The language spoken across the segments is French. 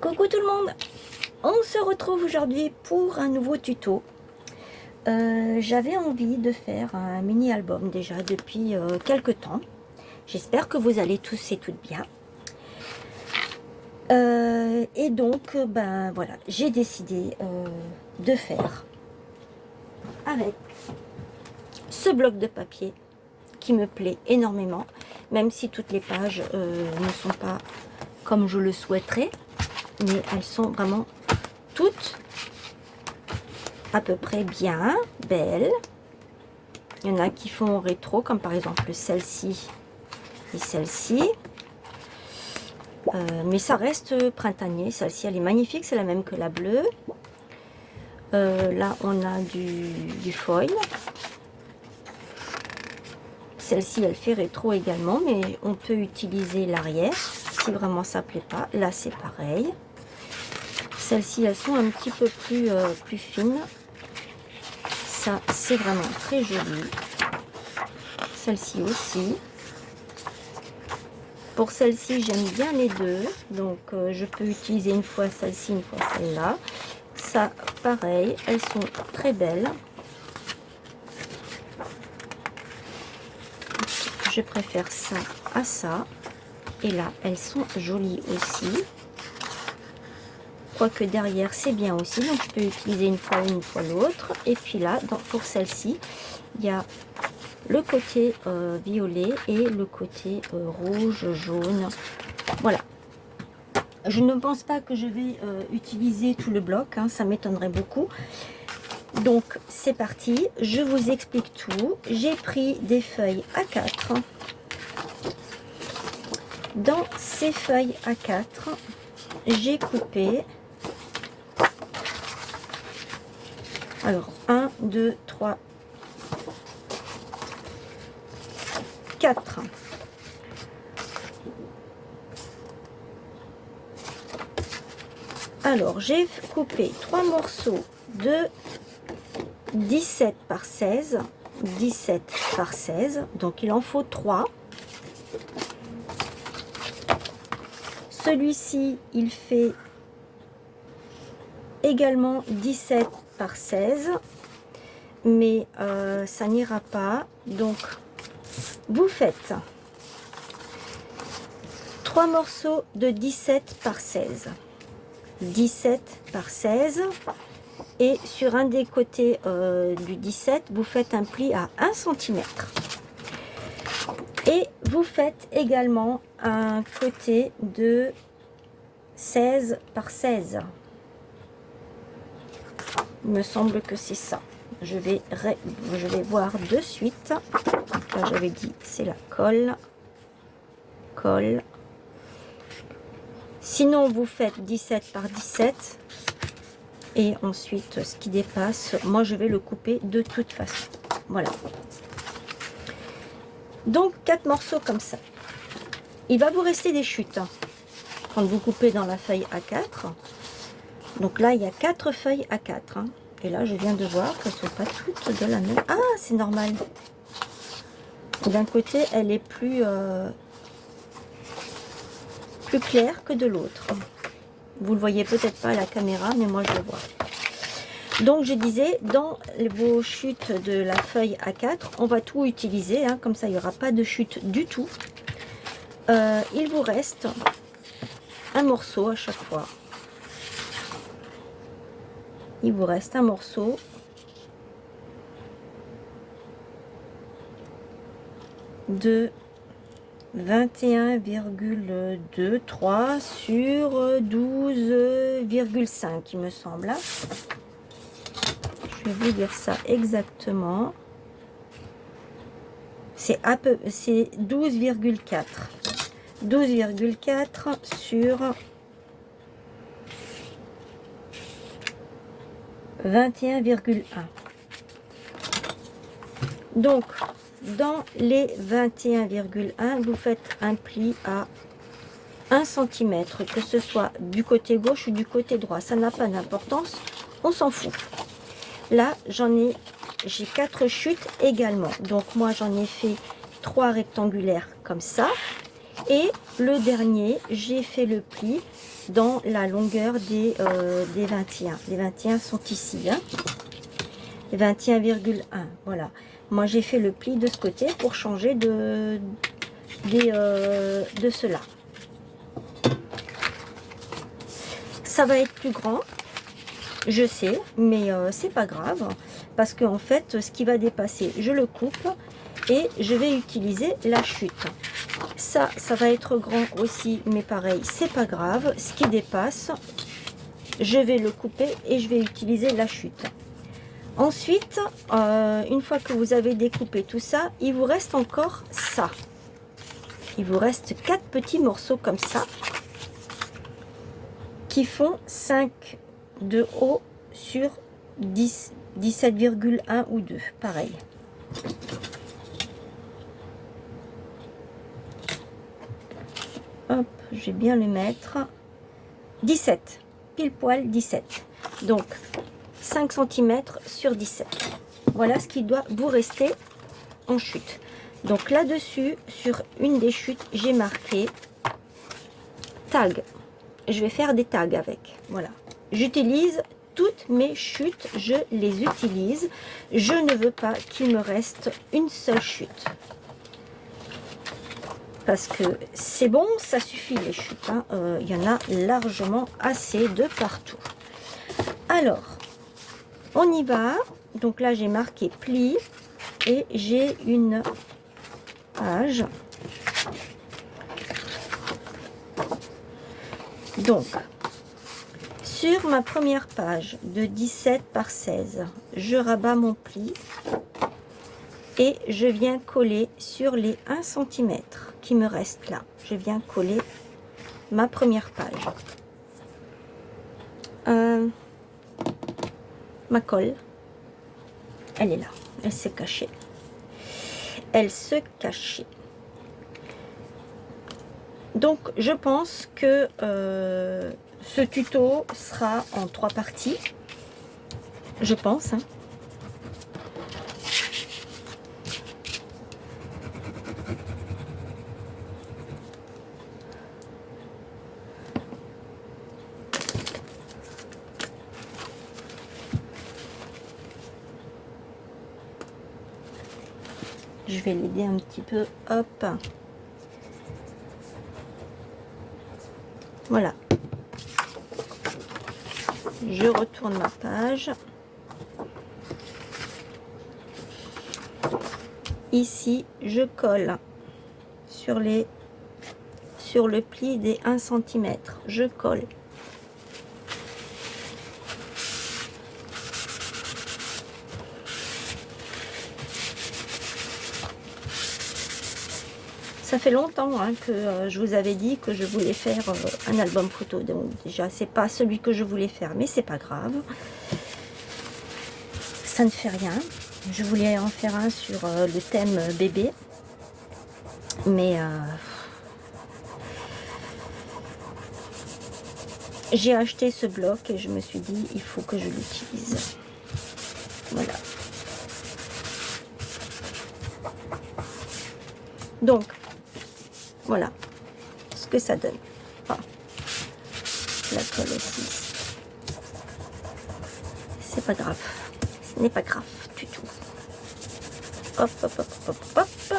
Coucou tout le monde, on se retrouve aujourd'hui pour un nouveau tuto. J'avais envie de faire un mini album déjà depuis quelques temps. J'espère que vous allez tous et toutes bien. Et donc ben voilà, j'ai décidé de faire avec ce bloc de papier qui me plaît énormément, même si toutes les pages ne sont pas comme je le souhaiterais, mais elles sont vraiment toutes à peu près bien belles. Il y en a qui font rétro, comme par exemple celle-ci et celle-ci, mais ça reste printanier. Celle-ci elle est magnifique, c'est la même que la bleue. Là on a du foil. Celle-ci elle fait rétro également, mais on peut utiliser l'arrière si vraiment ça plaît pas. Là c'est pareil. Celles-ci elles sont un petit peu plus fines. Ça c'est vraiment très joli. Celle-ci aussi. Pour celle-ci j'aime bien les deux, donc je peux utiliser une fois celle-ci, une fois celle-là. Ça pareil, elles sont très belles. Je préfère ça à ça. Et là elles sont jolies aussi. Quoique derrière c'est bien aussi, donc je peux utiliser une fois l'autre. Et puis là pour celle-ci il y a le côté violet et le côté rouge, jaune. Voilà. Je ne pense pas que je vais utiliser tout le bloc, hein, ça m'étonnerait beaucoup. Donc c'est parti, je vous explique tout. J'ai pris des feuilles A4. Dans ces feuilles A4, j'ai coupé, alors 1, 2, 3, 4. Alors j'ai coupé 3 morceaux de 17 par 16, 17 par 16, donc il en faut 3. Celui-ci il fait également 17 par 16, mais ça n'ira pas, donc vous faites 3 morceaux de 17 par 16, 17 par 16, et sur un des côtés du 17 vous faites un pli à 1 cm, et vous faites également un côté de 16 par 16. Il me semble que c'est ça. Je vais voir de suite. Là j'avais dit c'est la colle. Colle. Sinon vous faites 17 par 17. Et ensuite ce qui dépasse, moi je vais le couper de toute façon. Voilà. Donc 4 morceaux comme ça. Il va vous rester des chutes, hein, quand vous coupez dans la feuille A4. Donc là il y a 4 feuilles A4, hein. Et là je viens de voir qu'elles ne sont pas toutes de la même. Ah c'est normal. D'un côté elle est plus claire que de l'autre. Vous le voyez peut-être pas à la caméra, mais moi je le vois. Donc je disais, dans vos chutes de la feuille A4, on va tout utiliser, hein, comme ça il n'y aura pas de chute du tout. Il vous reste un morceau à chaque fois. Il vous reste un morceau de 21,23 sur 12,5 il me semble. Je vais vous dire ça exactement. C'est 12,4. 12,4 sur 21,1. Donc dans les 21,1 vous faites un pli à 1 cm, que ce soit du côté gauche ou du côté droit, ça n'a pas d'importance, on s'en fout. Là j'ai 4 chutes également, donc moi j'en ai fait 3 rectangulaires comme ça, Et le dernier, j'ai fait le pli dans la longueur des 21. Les 21 sont ici, hein. 21,1, voilà. Moi, j'ai fait le pli de ce côté pour changer de cela. Ça va être plus grand, je sais, mais c'est pas grave, parce qu'en fait, ce qui va dépasser, je le coupe et je vais utiliser la chute. Ça va être grand aussi, mais pareil, c'est pas grave. Ce qui dépasse, je vais le couper et je vais utiliser la chute. Ensuite, une fois que vous avez découpé tout ça, il vous reste encore ça. Il vous reste 4 petits morceaux comme ça, qui font 5 de haut sur 10, 17,1 ou 2, pareil. Hop, je vais bien le mettre. 17, pile poil 17. Donc, 5 cm sur 17. Voilà ce qui doit vous rester en chute. Donc là-dessus, sur une des chutes, j'ai marqué tag. Je vais faire des tags avec. Voilà. J'utilise toutes mes chutes, je les utilise. Je ne veux pas qu'il me reste une seule chute. Parce que c'est bon, ça suffit les chutes. Hein. Y en a largement assez de partout. Alors, on y va. Donc là, j'ai marqué pli et j'ai une page. Donc, sur ma première page de 17 par 16, je rabats mon pli et je viens coller sur les 1 cm qui me restent là. Je viens coller ma première page. Ma colle, elle est là, elle s'est cachée. Elle se cachait. Donc je pense que ce tuto sera en 3 parties. Je pense. Hein. Je vais l'aider un petit peu. Hop. Voilà. Je retourne ma page. Ici, je colle sur le pli des 1 cm. Je colle. Ça fait longtemps hein, que je vous avais dit que je voulais faire un album photo. Donc déjà, c'est pas celui que je voulais faire, mais c'est pas grave. Ça ne fait rien. Je voulais en faire un sur le thème bébé. Mais j'ai acheté ce bloc et je me suis dit, il faut que je l'utilise. Voilà. Donc, voilà ce que ça donne. Ah, la colle aussi. C'est pas grave. Ce n'est pas grave du tout. Hop, hop, hop, hop, hop.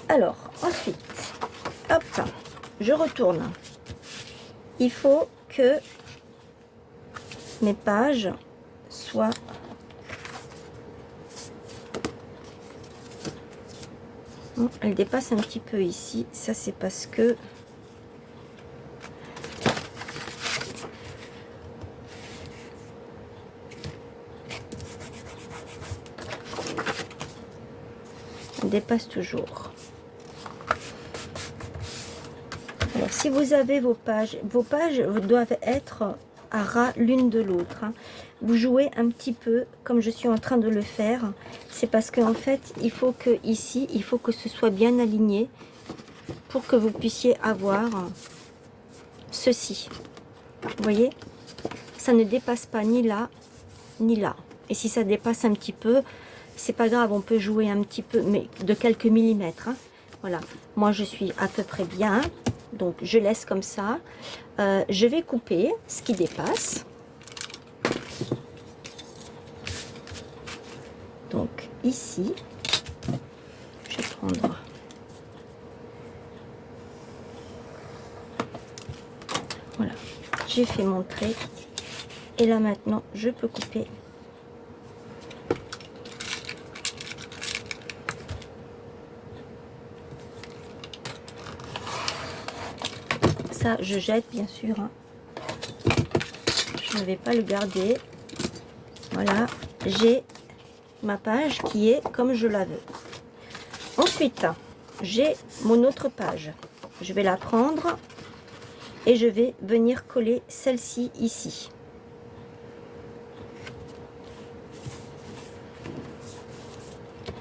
Alors, ensuite, hop, je retourne. Il faut que mes pages soient elle dépasse un petit peu ici. Ça, c'est parce que elle dépasse toujours. Alors, si vous avez vos pages doivent être à ras l'une de l'autre. Hein. Vous jouez un petit peu comme je suis en train de le faire. C'est parce qu'en fait, il faut que ici, il faut que ce soit bien aligné pour que vous puissiez avoir ceci. Vous voyez, ça ne dépasse pas ni là, ni là. Et si ça dépasse un petit peu, c'est pas grave, on peut jouer un petit peu, mais de quelques millimètres. Hein. Voilà, moi je suis à peu près bien, donc je laisse comme ça. Je vais couper ce qui dépasse. Donc ici, je vais prendre... Voilà, j'ai fait mon trait. Et là maintenant, je peux couper. Ça, je jette bien sûr. Hein. Je ne vais pas le garder. Voilà, j'ai ma page qui est comme je la veux. Ensuite, j'ai mon autre page. Je vais la prendre et je vais venir coller celle-ci ici.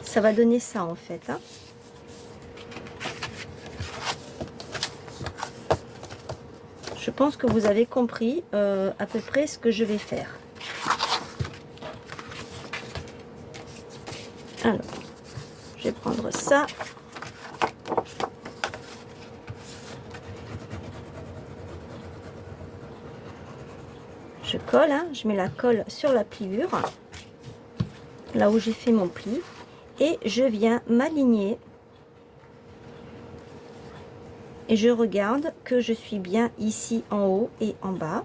Ça va donner ça en fait. Hein. Je pense que vous avez compris à peu près ce que je vais faire. Alors, je vais prendre ça. Je colle, hein, je mets la colle sur la pliure, là où j'ai fait mon pli, et je viens m'aligner. Et je regarde que je suis bien ici en haut et en bas.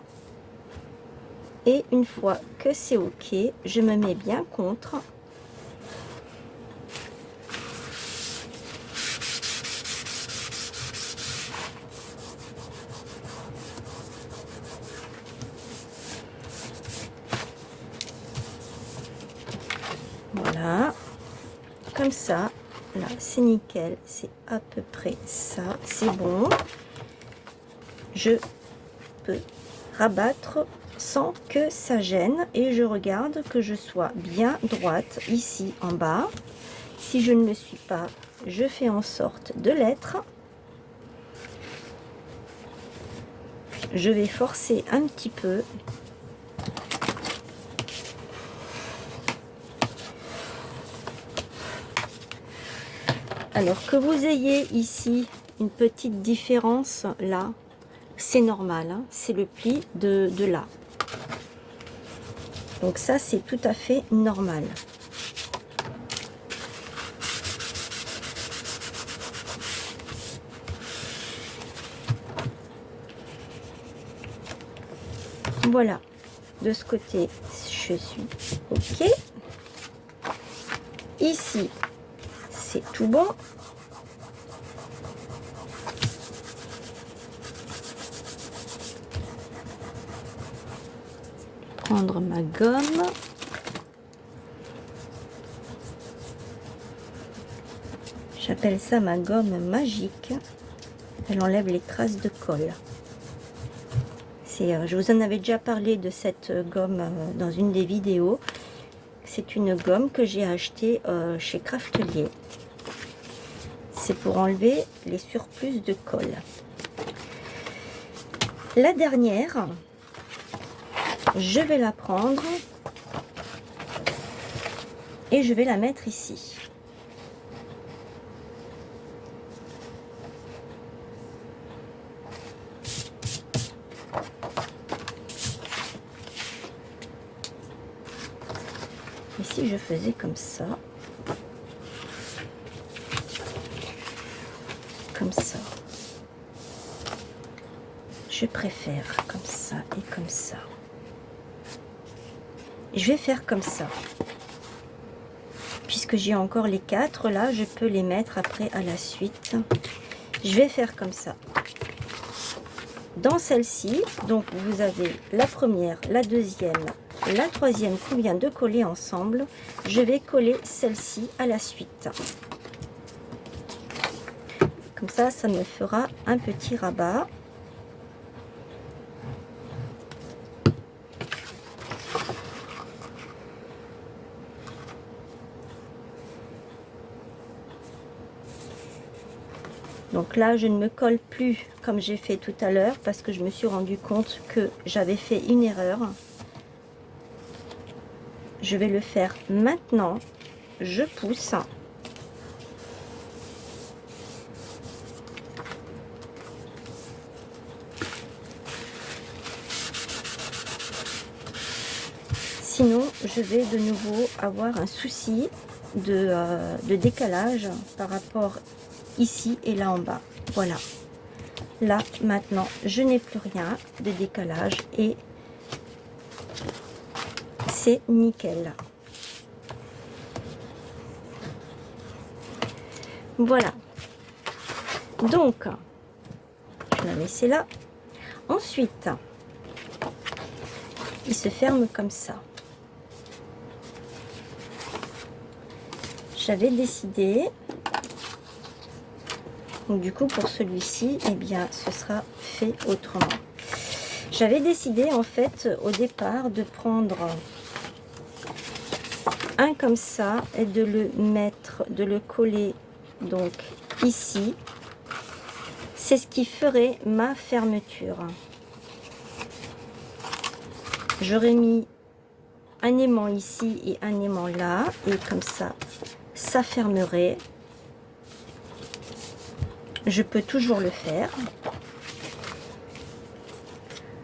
Et une fois que c'est ok, je me mets bien contre. Voilà, comme ça, là c'est nickel, c'est à peu près ça, c'est bon. Je peux rabattre sans que ça gêne et je regarde que je sois bien droite ici en bas. Si je ne le suis pas, je fais en sorte de l'être. Je vais forcer un petit peu. Alors que vous ayez ici une petite différence là, c'est normal, hein, c'est le pli de là. Donc ça, c'est tout à fait normal. Voilà, de ce côté, je suis ok. Ici, c'est tout bon. Prendre ma gomme. J'appelle ça ma gomme magique. Elle enlève les traces de colle. Je vous en avais déjà parlé de cette gomme dans une des vidéos. C'est une gomme que j'ai achetée chez Craftelier. C'est pour enlever les surplus de colle. La dernière, je vais la prendre et je vais la mettre ici. Et si je faisais comme ça, je préfère comme ça et comme ça. Je vais faire comme ça. Puisque j'ai encore les 4 là, je peux les mettre après à la suite. Je vais faire comme ça. Dans celle-ci, donc vous avez la première, la deuxième, la troisième qu'on vient de coller ensemble. Je vais coller celle-ci à la suite. Comme ça, ça me fera un petit rabat. Donc là, je ne me colle plus comme j'ai fait tout à l'heure parce que je me suis rendu compte que j'avais fait une erreur. Je vais le faire maintenant. Je pousse. Sinon, je vais de nouveau avoir un souci de décalage par rapport ici et là en bas. Voilà. Là, maintenant, je n'ai plus rien de décalage et c'est nickel. Voilà. Donc, je la laisse là. Ensuite, il se ferme comme ça. J'avais décidé, donc du coup pour celui-ci, eh bien ce sera fait autrement. J'avais décidé en fait au départ de prendre un comme ça et de le mettre, de le coller donc ici. C'est ce qui ferait ma fermeture. J'aurais mis un aimant ici et un aimant là, et comme ça, ça fermerait. Je peux toujours le faire.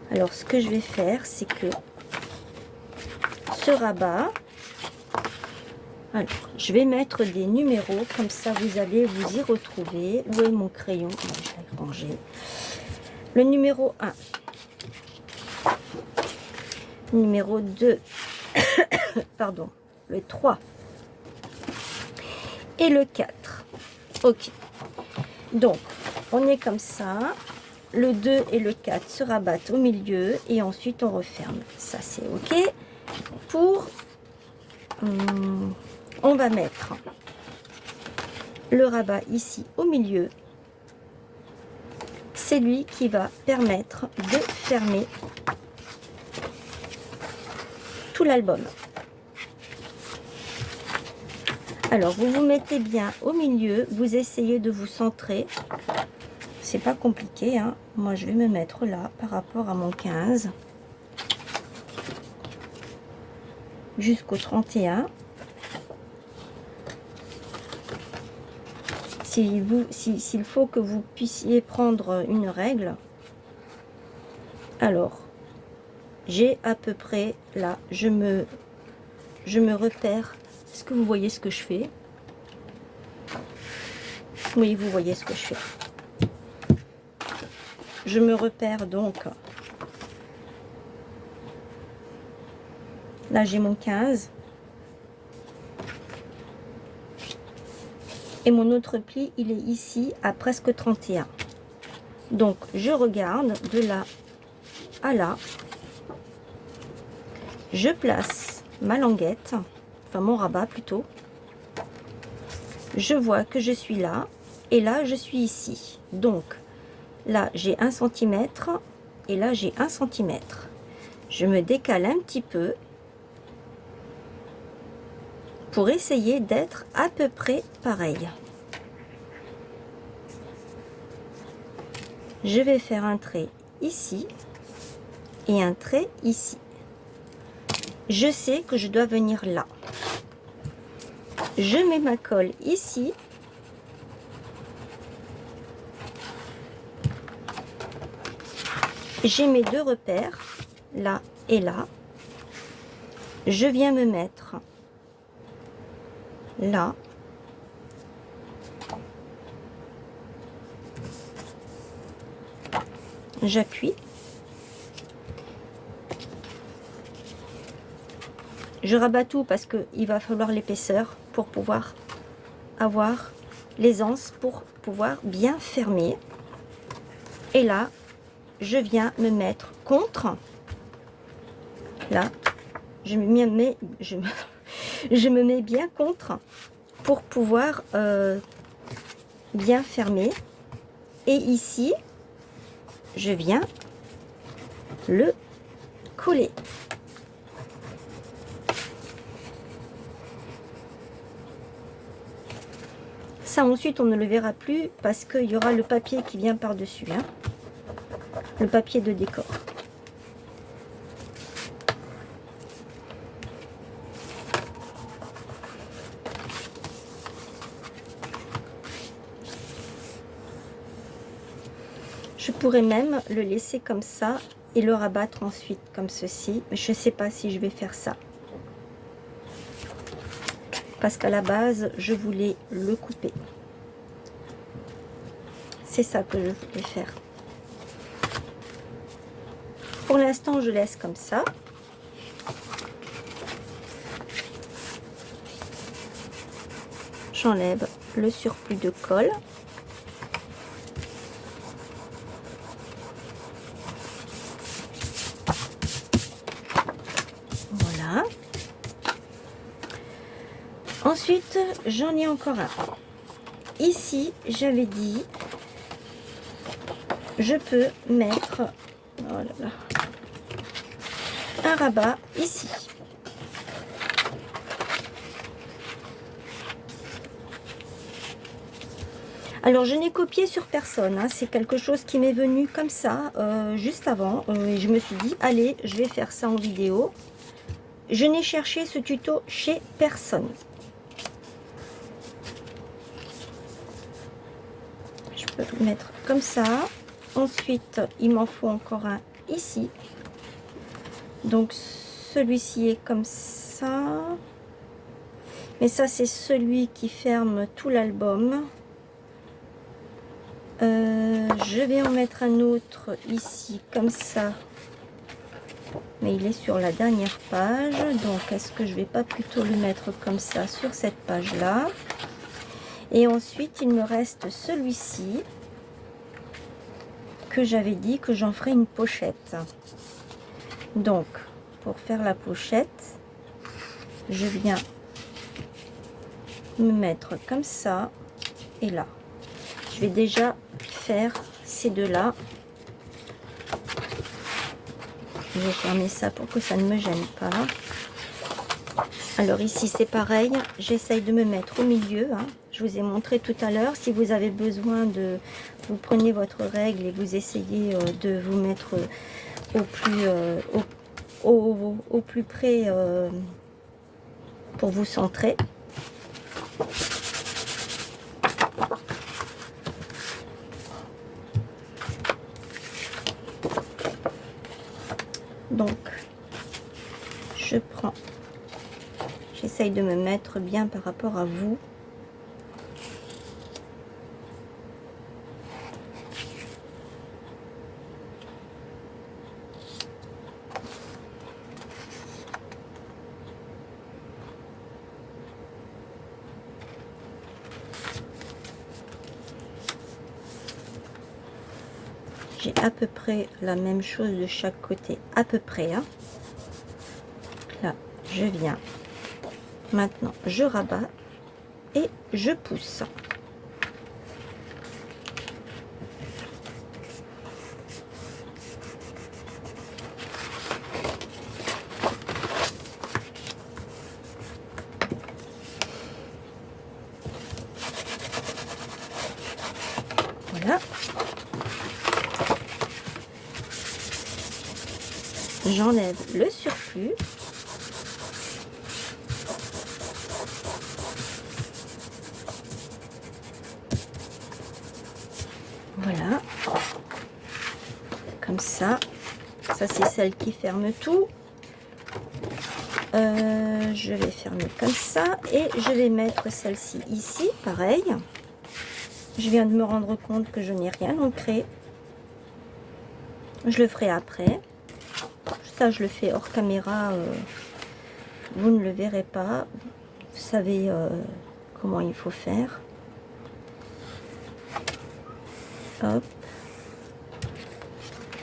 Alors, ce que je vais faire, c'est que ce rabat, alors, je vais mettre des numéros, comme ça vous allez vous y retrouver. Où est mon crayon? Je vais ranger. Le numéro 1. Numéro 2. Pardon. Le 3. Et le 4. Ok. Donc, on est comme ça. Le 2 et le 4 se rabattent au milieu et ensuite on referme. Ça, c'est ok. Pour... on va mettre le rabat ici au milieu. C'est lui qui va permettre de fermer tout l'album. Alors, vous vous mettez bien au milieu, vous essayez de vous centrer. C'est pas compliqué, hein. Moi, je vais me mettre là par rapport à mon 15 jusqu'au 31. S'il faut que vous puissiez prendre une règle, alors j'ai à peu près là, je me repère. Est-ce que vous voyez ce que je fais? Oui, vous voyez ce que je fais. Je me repère donc. Là, j'ai mon 15. Et mon autre pli, il est ici à presque 31. Donc, je regarde de là à là. Je place ma languette, enfin mon rabat plutôt. Je vois que je suis là. Et là, je suis ici. Donc, là, j'ai 1 cm. Et là, j'ai 1 cm. Je me décale un petit peu pour essayer d'être à peu près pareil. Je vais faire un trait ici et un trait ici. Je sais que je dois venir là. Je mets ma colle ici. J'ai mes 2 repères, là et là. Je viens me mettre là. J'appuie. Je rabats tout parce qu'il va falloir l'épaisseur pour pouvoir avoir l'aisance, pour pouvoir bien fermer. Et là, je viens me mettre contre. Là, je me mets bien contre pour pouvoir bien fermer. Et ici, je viens le coller. Ça, ensuite, on ne le verra plus parce qu'il y aura le papier qui vient par-dessus, hein, le papier de décor. Je pourrais même le laisser comme ça et le rabattre ensuite comme ceci. Mais je ne sais pas si je vais faire ça. parce qu'à la base, je voulais le couper. C'est ça que je voulais faire. Pour l'instant, je laisse comme ça. J'enlève le surplus de colle. Voilà. Ensuite, j'en ai encore un. Ici, j'avais dit, je peux mettre oh là là, un rabat ici. Alors, je n'ai copié sur personne, hein. C'est quelque chose qui m'est venu comme ça, juste avant. Et je me suis dit, allez, je vais faire ça en vidéo. Je n'ai cherché ce tuto chez personne. Je peux le mettre comme ça. Ensuite, il m'en faut encore un ici. Donc, celui-ci est comme ça. Mais ça, c'est celui qui ferme tout l'album. Je vais en mettre un autre ici, comme ça. Mais il est sur la dernière page. Donc, est-ce que je vais pas plutôt le mettre comme ça sur cette page-là? Et ensuite, il me reste celui-ci que j'avais dit que j'en ferai une pochette. Donc, pour faire la pochette, je viens me mettre comme ça et là. Je vais déjà faire ces deux-là. Je vais fermer ça pour que ça ne me gêne pas. Alors ici, c'est pareil. J'essaye de me mettre au milieu, hein. Je vous ai montré tout à l'heure. Si vous avez besoin de... Vous prenez votre règle et vous essayez de vous mettre au plus près pour vous centrer. Donc, je prends, j'essaye de me mettre bien par rapport à vous. J'ai à peu près la même chose de chaque côté, à peu près, hein. Là, je viens. Maintenant, je rabats et je pousse. Voilà. J'enlève le surplus. Voilà. Comme ça. Ça, c'est celle qui ferme tout. Je vais fermer comme ça. Et je vais mettre celle-ci ici. Pareil. Je viens de me rendre compte que je n'ai rien ancré. Je le ferai après. Ça, je le fais hors caméra. Vous ne le verrez pas. Vous savez comment il faut faire. Hop.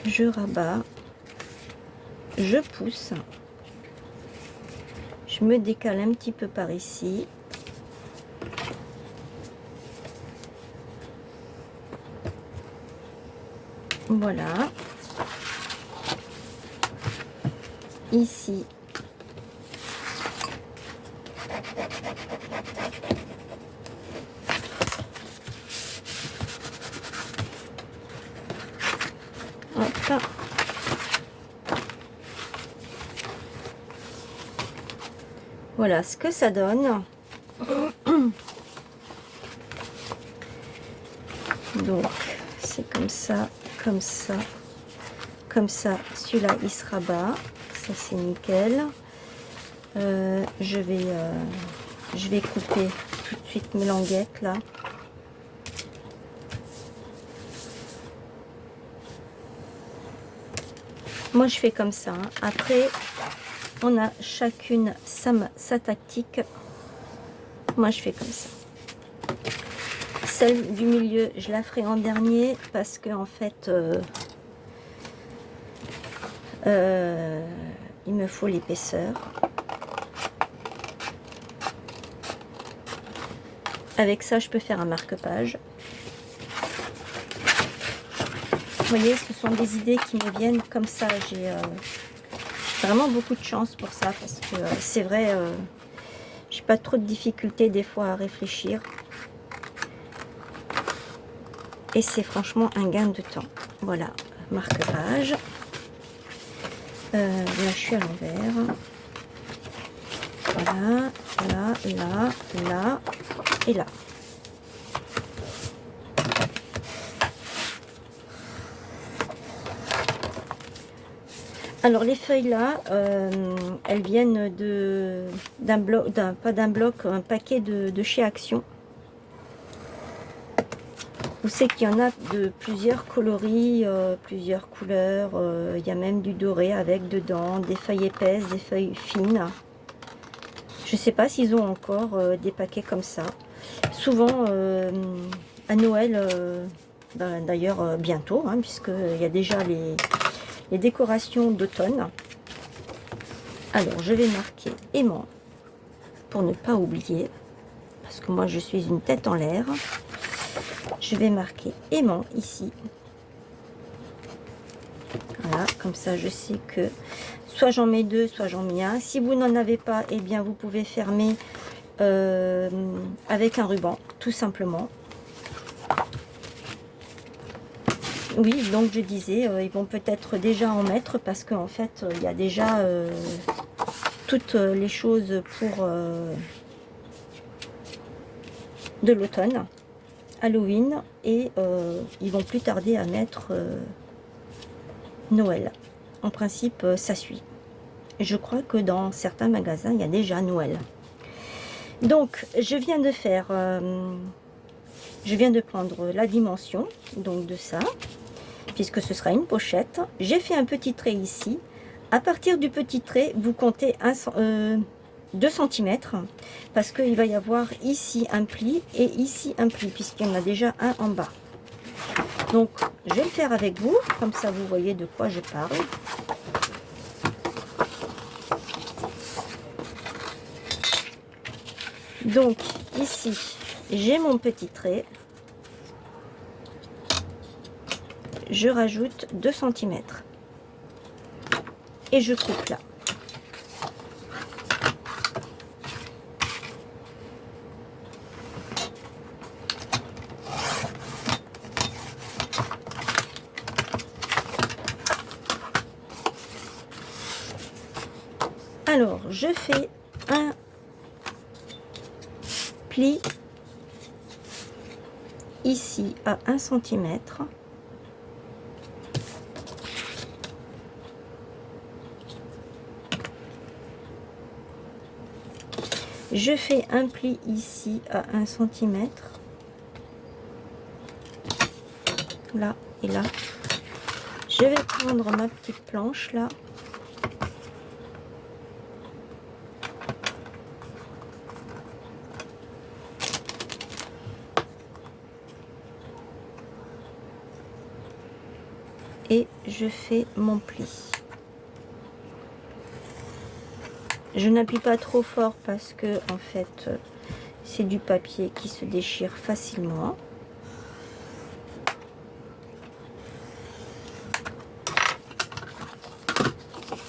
Je rabats. Je pousse. Je me décale un petit peu par ici. Voilà. Ici. Hop. Voilà ce que ça donne. Donc, c'est comme ça, comme ça, comme ça. Celui-là, il se rabat. Ça, c'est nickel. Je vais je vais couper tout de suite mes languettes là. Moi je fais comme ça, hein. Après on a chacune sa tactique. Moi je fais comme ça. Celle du milieu je la ferai en dernier parce que en fait il me faut l'épaisseur. Avec ça je peux faire un marque-page. Vous voyez, ce sont des idées qui me viennent comme ça. J'ai vraiment beaucoup de chance pour ça parce que c'est vrai, j'ai pas trop de difficultés des fois à réfléchir. Et c'est franchement un gain de temps. Voilà, marque-page. Là, je suis à l'envers. Voilà, là, là, là et là. Alors les feuilles là, elles viennent d'un bloc, pas d'un bloc, un paquet de chez Action. Vous savez qu'il y en a de plusieurs coloris, plusieurs couleurs. Il y a même du doré avec dedans, des feuilles épaisses, des feuilles fines. Je ne sais pas s'ils ont encore des paquets comme ça. Souvent à Noël, d'ailleurs bientôt, hein, puisqu'il y a déjà les décorations d'automne. Alors je vais marquer aimant pour ne pas oublier, parce que moi je suis une tête en l'air. Je vais marquer aimant ici. Voilà, comme ça je sais que soit j'en mets deux, soit j'en mets un. Si vous n'en avez pas, eh bien vous pouvez fermer avec un ruban, tout simplement. Oui, donc je disais, ils vont peut-être déjà en mettre parce qu'en fait, il y a déjà toutes les choses pour de l'automne, Halloween, et ils vont plus tarder à mettre Noël. En principe, ça suit. Je crois que dans certains magasins, il y a déjà Noël. Donc, je viens de faire, je viens de prendre la dimension donc de ça, puisque ce sera une pochette. J'ai fait un petit trait ici. À partir du petit trait, vous comptez 2 cm, parce qu'il va y avoir ici un pli et ici un pli, puisqu'il y en a déjà un en bas. Donc, je vais le faire avec vous, comme ça vous voyez de quoi je parle. Donc, ici, j'ai mon petit trait. Je rajoute 2 cm. Et je coupe là. Alors, je fais un pli ici à 1 cm. Je fais un pli ici à 1 cm. Là et là. Je vais prendre ma petite planche là. Et je fais mon pli. Je n'appuie pas trop fort parce que en fait c'est du papier qui se déchire facilement.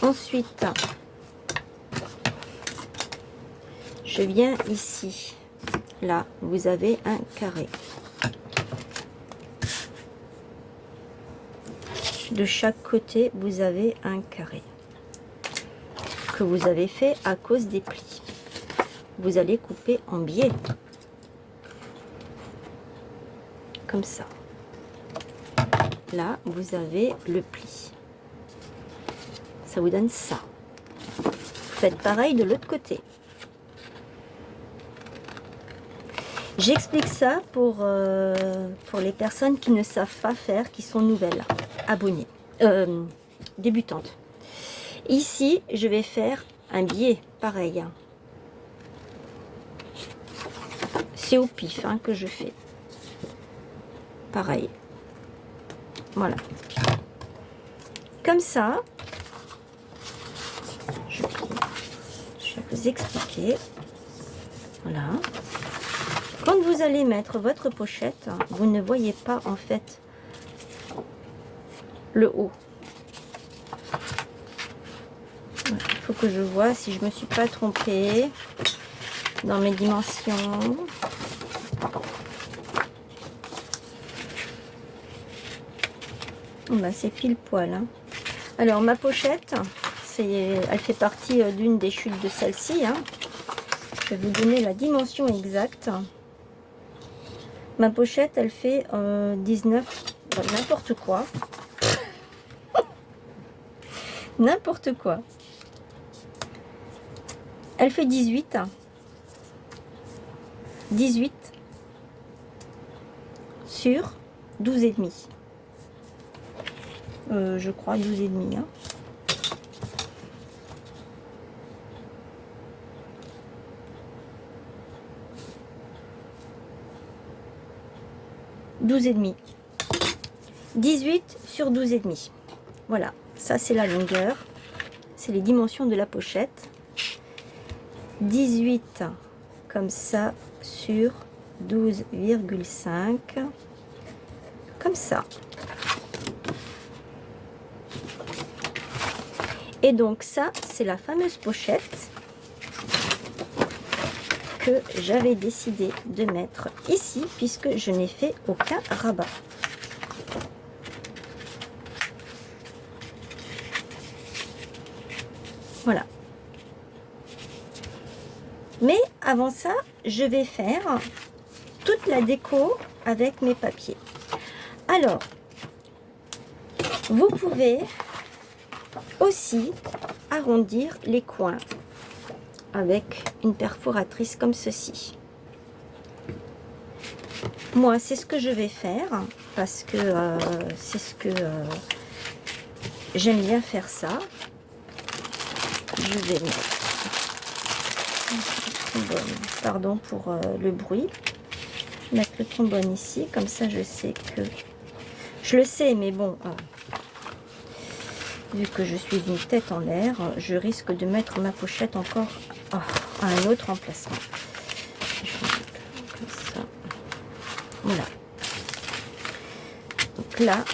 Ensuite, je viens ici. Là, vous avez un carré. De chaque côté, vous avez un carré que vous avez fait à cause des plis. Vous allez couper en biais. Comme ça. Là, vous avez le pli. Ça vous donne ça. Faites pareil de l'autre côté. J'explique ça pour les personnes qui ne savent pas faire, qui sont nouvelles, abonnées, débutantes. Ici, je vais faire un biais, pareil. C'est au pif hein, que je fais. Pareil. Voilà. Comme ça, je vais vous expliquer. Voilà. Quand vous allez mettre votre pochette, vous ne voyez pas en fait le haut. Il faut que je vois si je me suis pas trompée dans mes dimensions. Ben, c'est pile poil. Hein. Alors ma pochette, elle fait partie d'une des chutes de celle-ci. Hein. Je vais vous donner la dimension exacte. Ma pochette, elle fait 19, n'importe quoi. N'importe quoi. Elle fait 18. 18 sur 12,5. Je crois 12,5. Hein. « 12,5. 18 sur 12,5. Voilà, ça c'est la longueur. C'est les dimensions de la pochette. 18 comme ça sur 12,5. Comme ça. Et donc ça, c'est la fameuse pochette que j'avais décidé de mettre ici, puisque je n'ai fait aucun rabat. Voilà. Mais avant ça, je vais faire toute la déco avec mes papiers. Alors, vous pouvez aussi arrondir les coins avec une perforatrice comme ceci. Moi, c'est ce que je vais faire parce que c'est ce que j'aime bien faire ça. Je vais mettre, pardon pour le bruit, mettre le trombone ici, comme ça je sais que, je le sais mais bon, vu que je suis une tête en l'air, je risque de mettre ma pochette encore à un autre emplacement. Je vais mettre comme ça. Voilà. Donc là,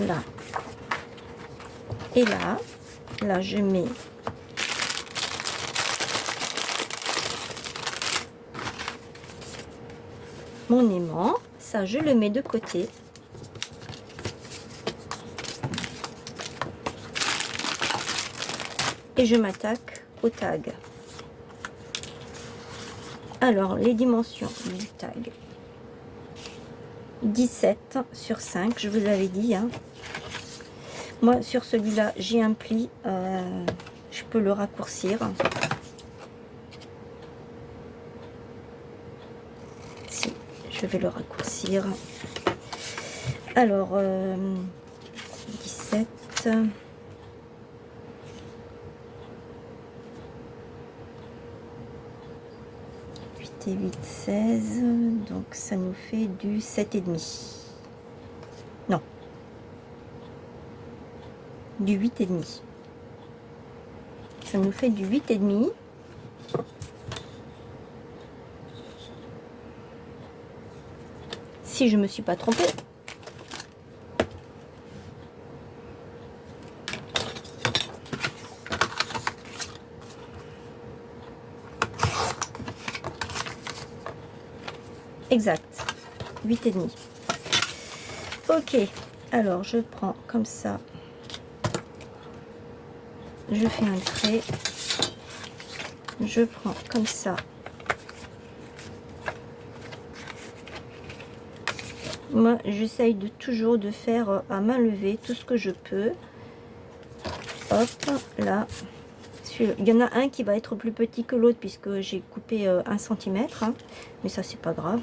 là et là je mets mon aimant, ça je le mets de côté. Et je m'attaque au tag. Alors les dimensions du tag, 17 sur 5, je vous avais dit. Hein. Moi, sur celui-là, j'ai un pli. Je peux le raccourcir. Si, je vais le raccourcir. Alors, 17. 8 et 8, 16. Donc, ça nous fait du 7,5. Non. Du 8,5. Ça nous fait du 8,5. Si je me suis pas trompée. Exact. 8,5. Ok. Alors, je prends comme ça. Je fais un trait, je prends comme ça Moi, j'essaye de toujours de faire à main levée tout ce que je peux. Hop, là. Il y en a un qui va être plus petit que l'autre puisque j'ai coupé 1 cm. Hein, mais ça, c'est pas grave.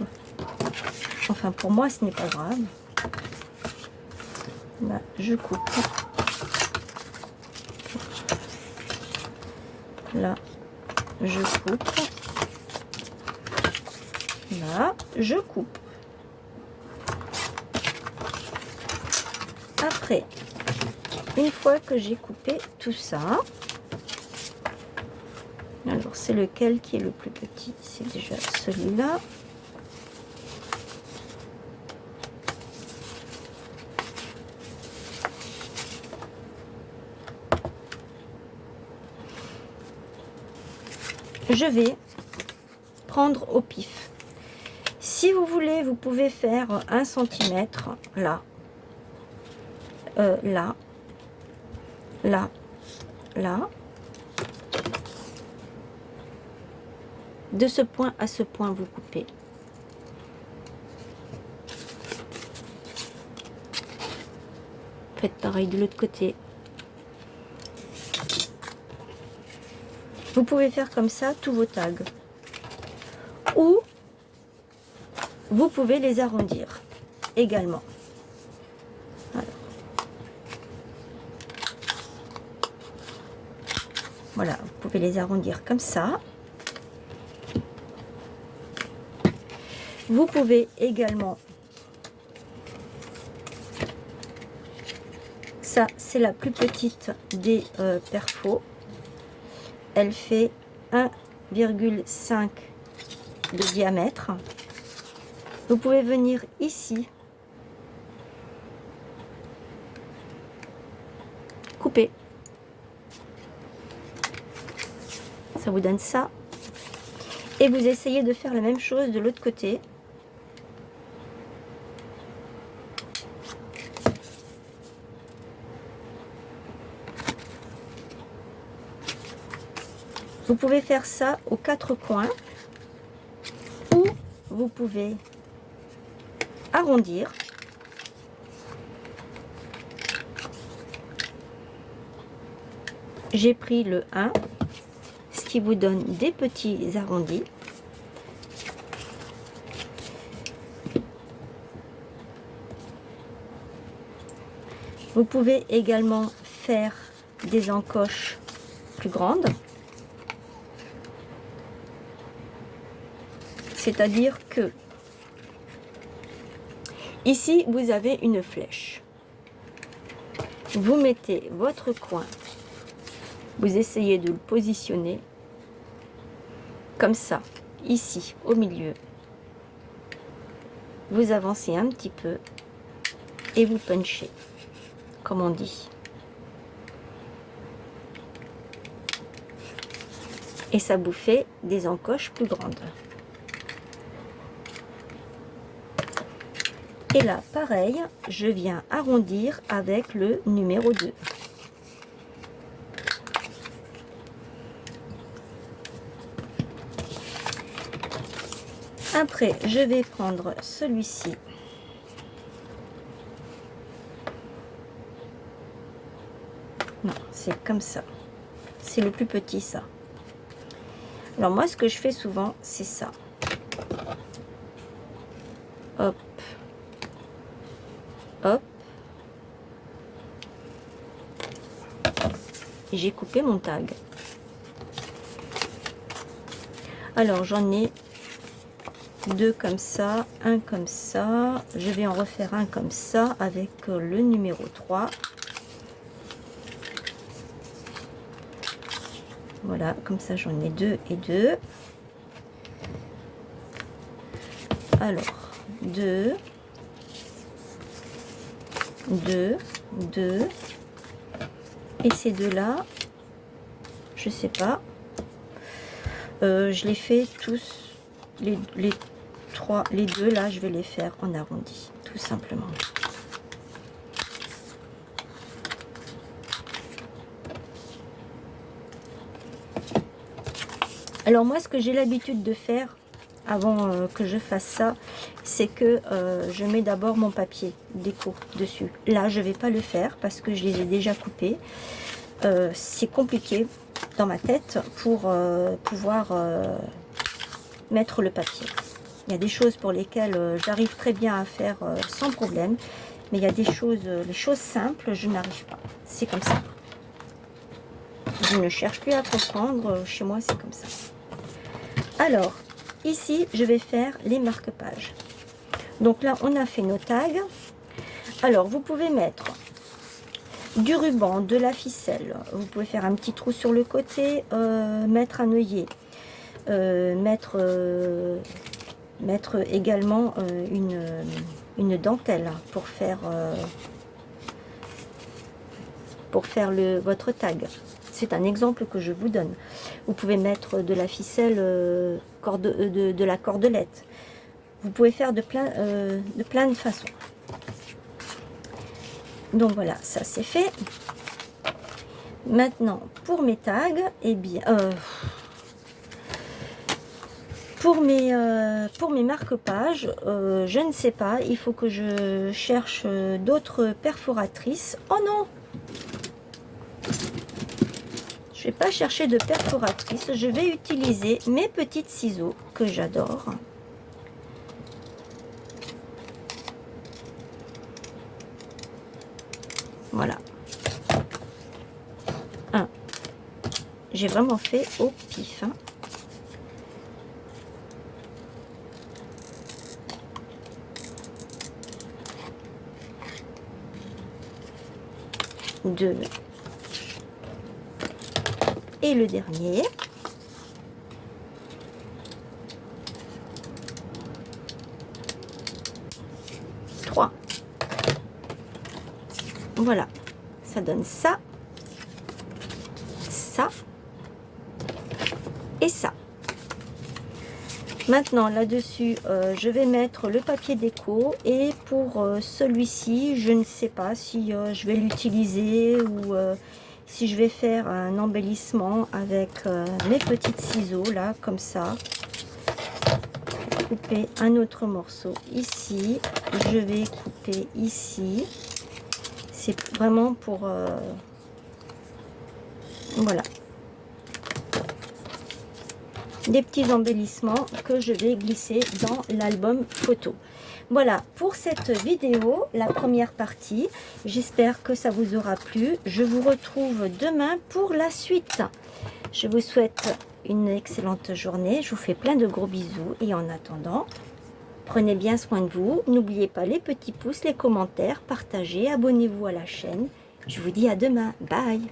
Enfin, pour moi, ce n'est pas grave. Là, je coupe. Là, je coupe. Là, je coupe. Après, une fois que j'ai coupé tout ça, alors c'est lequel qui est le plus petit? C'est déjà celui-là. Je vais prendre au pif. Si vous voulez, vous pouvez faire 1 cm là, là, là, là. De ce point à ce point, vous coupez. Faites pareil de l'autre côté. Vous pouvez faire comme ça tous vos tags. Ou vous pouvez les arrondir également. Alors. Voilà, vous pouvez les arrondir comme ça. Vous pouvez également, ça c'est la plus petite des perfos, elle fait 1,5 de diamètre. Vous pouvez venir ici, couper, ça vous donne ça, et vous essayez de faire la même chose de l'autre côté. Vous pouvez faire ça aux 4 coins ou vous pouvez arrondir. J'ai pris le 1, ce qui vous donne des petits arrondis. Vous pouvez également faire des encoches plus grandes. C'est-à-dire que ici, vous avez une flèche. Vous mettez votre coin, vous essayez de le positionner comme ça, ici, au milieu. Vous avancez un petit peu et vous punchez, comme on dit. Et ça vous fait des encoches plus grandes. Et là, pareil, je viens arrondir avec le numéro 2. Après, je vais prendre celui-ci. Non, c'est comme ça. C'est le plus petit, ça. Alors moi, ce que je fais souvent, c'est ça. Hop. Hop. J'ai coupé mon tag. Alors, j'en ai 2 comme ça, un comme ça. Je vais en refaire un comme ça avec le numéro 3. Voilà, comme ça j'en ai 2 et 2. Alors, 2, 2, 2. Et ces deux-là, je sais pas. Je les fais tous, les deux là, je vais les faire en arrondi, tout simplement. Alors moi, ce que j'ai l'habitude de faire avant que je fasse ça, c'est c'est que je mets d'abord mon papier déco dessus. Là, je vais pas le faire parce que je les ai déjà coupés. C'est compliqué dans ma tête pour pouvoir mettre le papier. Il y a des choses pour lesquelles j'arrive très bien à faire sans problème, mais il y a des choses, les choses simples, je n'arrive pas. C'est comme ça. Je ne cherche plus à comprendre, chez moi c'est comme ça. Alors, ici, je vais faire les marque-pages. Donc là, on a fait nos tags. Alors, vous pouvez mettre du ruban, de la ficelle. Vous pouvez faire un petit trou sur le côté, mettre un œillet. Mettre également une dentelle pour faire votre tag. C'est un exemple que je vous donne. Vous pouvez mettre de la ficelle, de la cordelette. Vous pouvez faire de plein de façons. Donc voilà, ça c'est fait. Maintenant, pour mes tags, eh bien, pour mes marque-pages, je ne sais pas, il faut que je cherche d'autres perforatrices. Oh non! Je ne vais pas chercher de perforatrice, je vais utiliser mes petites ciseaux que j'adore. Voilà. J'ai vraiment fait au pif. Hein. Deux. Et le dernier. Trois. Voilà. Ça donne ça. Ça. Et ça. Maintenant là-dessus, je vais mettre le papier déco et pour celui-ci, je ne sais pas si je vais l'utiliser ou si je vais faire un embellissement avec mes petites ciseaux là, comme ça. Couper un autre morceau ici, je vais couper ici. C'est vraiment pour voilà. Des petits embellissements que je vais glisser dans l'album photo. Voilà pour cette vidéo, la première partie. J'espère que ça vous aura plu. Je vous retrouve demain pour la suite. Je vous souhaite une excellente journée. Je vous fais plein de gros bisous et en attendant, prenez bien soin de vous. N'oubliez pas les petits pouces, les commentaires, partagez, abonnez-vous à la chaîne. Je vous dis à demain. Bye!